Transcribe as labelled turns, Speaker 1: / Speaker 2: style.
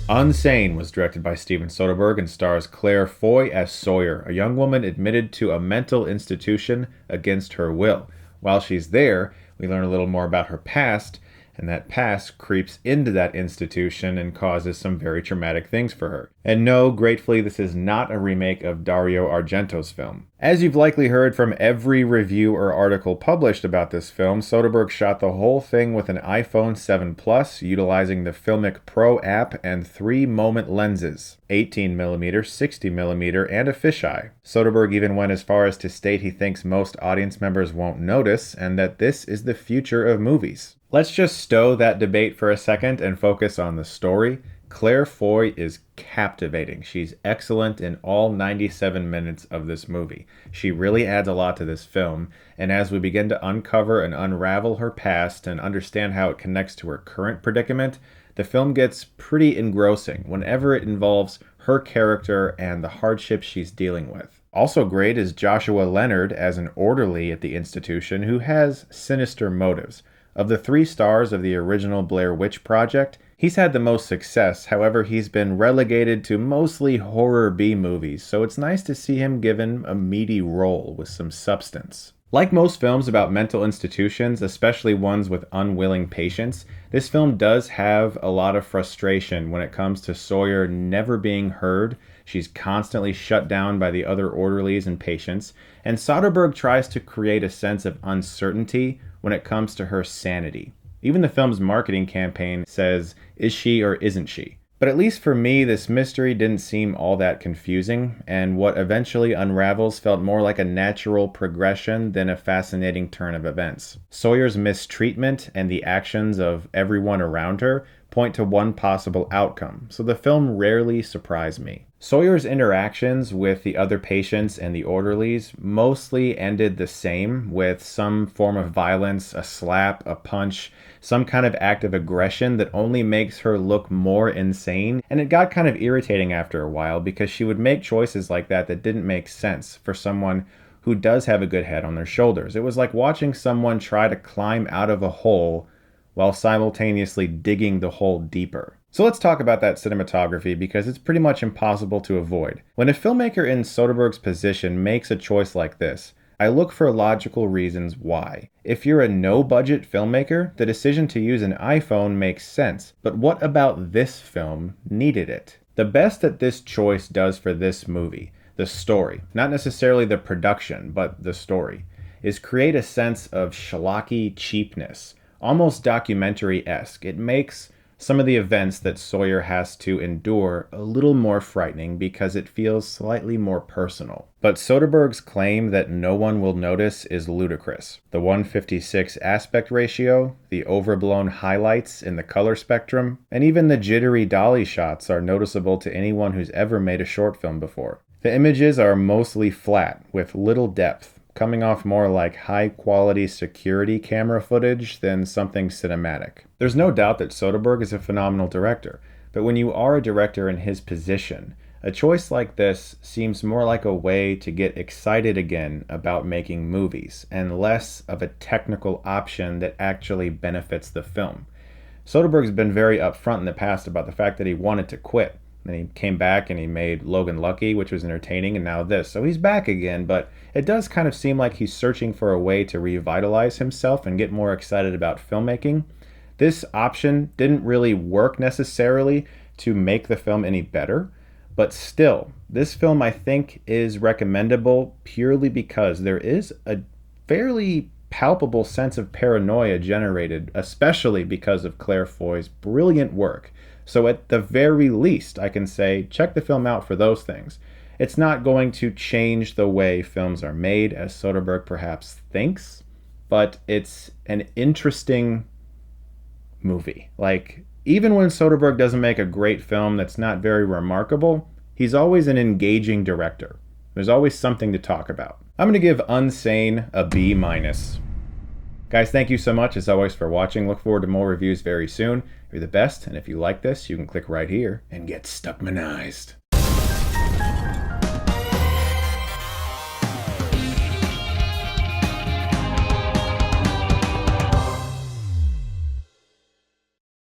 Speaker 1: Unsane was directed by Steven Soderbergh and stars Claire Foy as Sawyer, a young woman admitted to a mental institution against her will. While she's there, we learn a little more about her past, and that past creeps into that institution and causes some very traumatic things for her. And no, gratefully, this is not a remake of Dario Argento's film. As you've likely heard from every review or article published about this film, Soderbergh shot the whole thing with an iPhone 7 Plus, utilizing the Filmic Pro app and 3 moment lenses, 18mm, 60mm, and a fisheye. Soderbergh even went as far as to state he thinks most audience members won't notice, and that this is the future of movies. Let's just stow that debate for a second and focus on the story. Claire Foy is captivating. She's excellent in all 97 minutes of this movie. She really adds a lot to this film, and as we begin to uncover and unravel her past and understand how it connects to her current predicament, the film gets pretty engrossing whenever it involves her character and the hardships she's dealing with. Also great is Joshua Leonard as an orderly at the institution who has sinister motives. Of the 3 stars of the original Blair Witch Project, he's had the most success. However, he's been relegated to mostly horror B-movies, so it's nice to see him given a meaty role with some substance. Like most films about mental institutions, especially ones with unwilling patients, this film does have a lot of frustration when it comes to Sawyer never being heard. She's constantly shut down by the other orderlies and patients, and Soderbergh tries to create a sense of uncertainty when it comes to her sanity. Even the film's marketing campaign says, "Is she or isn't she?" But at least for me, this mystery didn't seem all that confusing, and what eventually unravels felt more like a natural progression than a fascinating turn of events. Sawyer's mistreatment and the actions of everyone around her point to one possible outcome, so the film rarely surprised me. Sawyer's interactions with the other patients and the orderlies mostly ended the same, with some form of violence, a slap, a punch, some kind of act of aggression that only makes her look more insane, and it got kind of irritating after a while because she would make choices like that didn't make sense for someone who does have a good head on their shoulders. It was like watching someone try to climb out of a hole while simultaneously digging the hole deeper. So let's talk about that cinematography because it's pretty much impossible to avoid. When a filmmaker in Soderbergh's position makes a choice like this, I look for logical reasons why. If you're a no-budget filmmaker, the decision to use an iPhone makes sense, but what about this film needed it? The best that this choice does for this movie, the story, not necessarily the production, but the story, is create a sense of schlocky cheapness, almost documentary-esque. It makes some of the events that Sawyer has to endure a little more frightening because it feels slightly more personal. But Soderbergh's claim that no one will notice is ludicrous. The 1:56 aspect ratio, the overblown highlights in the color spectrum, and even the jittery dolly shots are noticeable to anyone who's ever made a short film before. The images are mostly flat, with little depth, coming off more like high-quality security camera footage than something cinematic. There's no doubt that Soderbergh is a phenomenal director, but when you are a director in his position, a choice like this seems more like a way to get excited again about making movies, and less of a technical option that actually benefits the film. Soderbergh's been very upfront in the past about the fact that he wanted to quit. Then he came back and he made Logan Lucky, which was entertaining, and now this. So he's back again, but it does kind of seem like he's searching for a way to revitalize himself and get more excited about filmmaking. This option didn't really work necessarily to make the film any better, but still, this film I think is recommendable purely because there is a fairly palpable sense of paranoia generated, especially because of Claire Foy's brilliant work. So at the very least, I can say, check the film out for those things. It's not going to change the way films are made, as Soderbergh perhaps thinks, but it's an interesting movie. Like, even when Soderbergh doesn't make a great film that's not very remarkable, he's always an engaging director. There's always something to talk about. I'm going to give Unsane a B-. Guys, thank you so much, as always, for watching. Look forward to more reviews very soon. You're the best, and if you like this, you can click right here and get Stuckmanized.